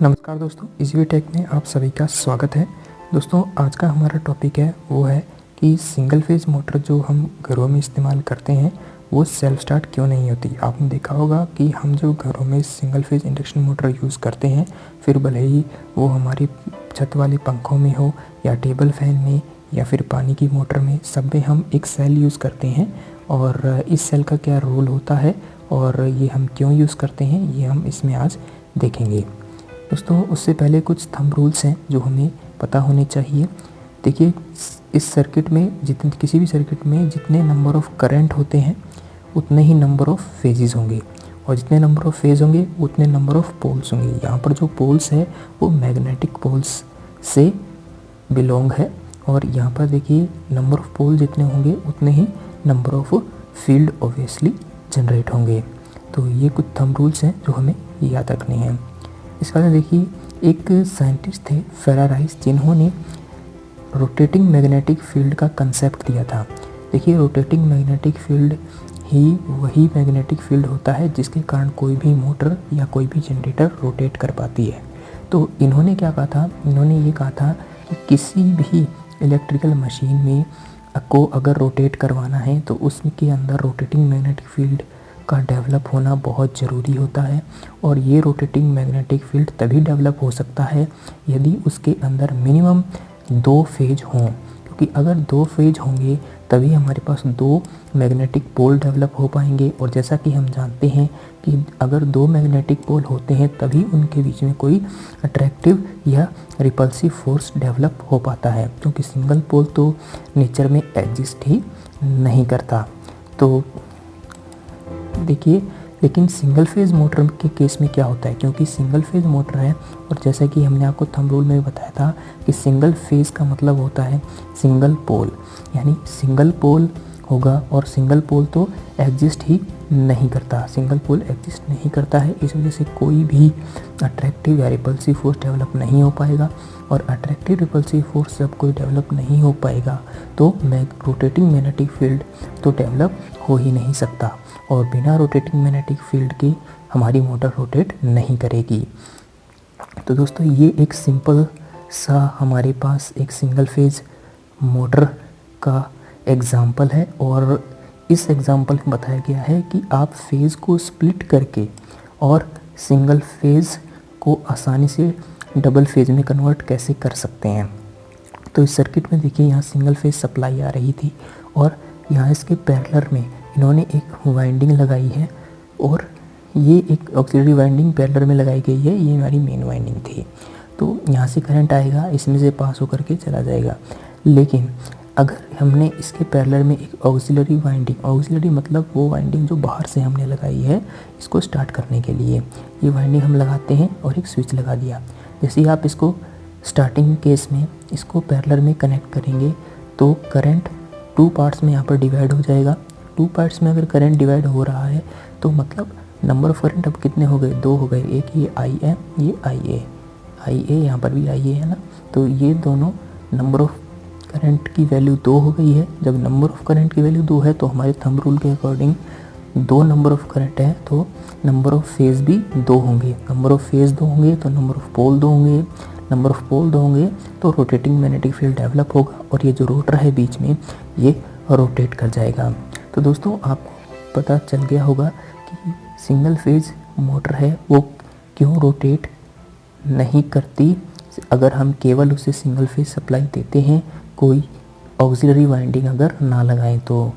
नमस्कार दोस्तों, easy take में आप सभी का स्वागत है। दोस्तों, आज का हमारा टॉपिक है वो है कि सिंगल फेज़ मोटर जो हम घरों में इस्तेमाल करते हैं वो सेल्फ स्टार्ट क्यों नहीं होती। आपने देखा होगा कि हम जो घरों में single phase induction motor use करते हैं, फिर भले ही वो हमारी छत वाले पंखों में हो या टेबल फैन में या फिर पानी की मोटर में, सब में हम एक सेल यूज़ करते हैं। और इस सेल का क्या रोल होता है और ये हम क्यों यूज़ करते हैं, ये हम इसमें आज देखेंगे। दोस्तों, उससे पहले कुछ थंब रूल्स हैं जो हमें पता होने चाहिए। देखिए, इस सर्किट में किसी भी सर्किट में जितने नंबर ऑफ़ करंट होते हैं उतने ही नंबर ऑफ़ फेजेस होंगे, और जितने नंबर ऑफ़ फेज होंगे उतने नंबर ऑफ़ पोल्स होंगे। यहाँ पर जो पोल्स है वो मैग्नेटिक पोल्स से बिलोंग है, और यहाँ पर देखिए नंबर ऑफ़ पोल जितने होंगे उतने ही number of field obviously generate होंगे। तो ये कुछ थंब रूल्स हैं जो हमें याद रखने हैं। इसके बाद देखिए, एक साइंटिस्ट थे फेराराइस, जिन्होंने रोटेटिंग मैग्नेटिक फील्ड का कंसेप्ट दिया था। देखिए, रोटेटिंग मैग्नेटिक फील्ड ही वही मैग्नेटिक फील्ड होता है जिसके कारण कोई भी मोटर या कोई भी जनरेटर रोटेट कर पाती है। तो इन्होंने क्या कहा था, इन्होंने ये कहा था कि किसी भी इलेक्ट्रिकल मशीन में को अगर रोटेट करवाना है तो उसके अंदर रोटेटिंग मैग्नेटिक फील्ड का डेवलप होना बहुत ज़रूरी होता है। और ये रोटेटिंग मैग्नेटिक फील्ड तभी डेवलप हो सकता है यदि उसके अंदर मिनिमम 2 फेज हों, क्योंकि अगर 2 फेज होंगे तभी हमारे पास 2 मैग्नेटिक पोल डेवलप हो पाएंगे। और जैसा कि हम जानते हैं कि अगर 2 मैग्नेटिक पोल होते हैं तभी उनके बीच में कोई अट्रैक्टिव या रिपल्सिव फोर्स डेवलप हो पाता है, क्योंकि सिंगल पोल तो नेचर में एग्जिस्ट ही नहीं करता। तो देखिए, लेकिन सिंगल फेज़ मोटर के केस में क्या होता है, क्योंकि सिंगल फेज़ मोटर है, और जैसा कि हमने आपको थंब रूल में बताया था कि सिंगल फेज़ का मतलब होता है सिंगल पोल, यानी सिंगल पोल होगा, और सिंगल पोल तो एग्जिस्ट ही नहीं करता। सिंगल पोल एग्जिस्ट नहीं करता है, इस वजह से कोई भी अट्रैक्टिव या रिपल्सिव फोर्स डेवलप नहीं हो पाएगा। और अट्रैक्टिव रिपल्सिव फोर्स जब कोई डेवलप नहीं हो पाएगा तो रोटेटिंग मैग्नेटिक फील्ड तो डेवलप हो ही नहीं सकता, और बिना रोटेटिंग मैग्नेटिक फील्ड के हमारी मोटर रोटेट नहीं करेगी। तो दोस्तों, ये एक सिंपल सा हमारे पास एक सिंगल फेज मोटर का एग्ज़ाम्पल है, और इस एग्ज़ाम्पल में बताया गया है कि आप फेज़ को स्प्लिट करके और सिंगल फेज़ को आसानी से डबल फेज़ में कन्वर्ट कैसे कर सकते हैं। तो इस सर्किट में देखिए, यहाँ सिंगल फेज़ सप्लाई आ रही थी, और यहाँ इसके पैरेलल में इन्होंने एक वाइंडिंग लगाई है, और ये एक ऑक्सिलरी वाइंडिंग पैरेलल में लगाई गई है। ये हमारी मेन वाइंडिंग थी। तो यहाँ से करंट आएगा, इसमें से पास होकर के चला जाएगा। लेकिन अगर हमने इसके पैरेलल में एक ऑक्सिलरी वाइंडिंग, ऑक्सिलरी मतलब वो वाइंडिंग जो बाहर से हमने लगाई है इसको स्टार्ट करने के लिए, ये वाइंडिंग हम लगाते हैं और एक स्विच लगा दिया। जैसे ही आप इसको स्टार्टिंग केस में इसको पैरेलल में कनेक्ट करेंगे तो करंट 2 पार्ट्स में यहाँ पर डिवाइड हो जाएगा। 2 पार्ट्स में अगर करंट डिवाइड हो रहा है तो मतलब नंबर ऑफ करंट अब कितने हो गए, 2 हो गए। एक ये आई एम, ये आई ए, यहाँ पर भी आई ए है ना। तो ये दोनों नंबर ऑफ करंट की वैल्यू 2 हो गई है। जब नंबर ऑफ करंट की वैल्यू 2 है तो हमारे थंब रूल के अकॉर्डिंग 2 नंबर ऑफ करंट है तो नंबर ऑफ फेज़ भी 2 होंगे। नंबर ऑफ फेज़ 2 होंगे तो नंबर ऑफ पोल 2 होंगे। नंबर ऑफ पोल 2 होंगे तो रोटेटिंग मैग्नेटिक फील्ड डेवलप होगा, और ये जो रोटर है बीच में ये रोटेट कर जाएगा। तो दोस्तों, आपको पता चल गया होगा कि सिंगल फेज़ मोटर है वो क्यों रोटेट नहीं करती अगर हम केवल उसे सिंगल फेज़ सप्लाई देते हैं, कोई ऑक्सिलरी वाइंडिंग अगर ना लगाएं तो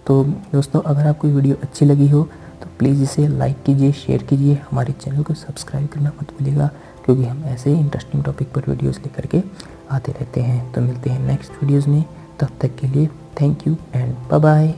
दोस्तों, अगर आपको वीडियो अच्छी लगी हो तो प्लीज़ इसे लाइक कीजिए, शेयर कीजिए, हमारे चैनल को सब्सक्राइब करना मत भूलिएगा, क्योंकि हम ऐसे ही इंटरेस्टिंग टॉपिक पर वीडियोस लेकर के आते रहते हैं। तो मिलते हैं नेक्स्ट वीडियोज़ में, तब तक के लिए thank you and bye bye.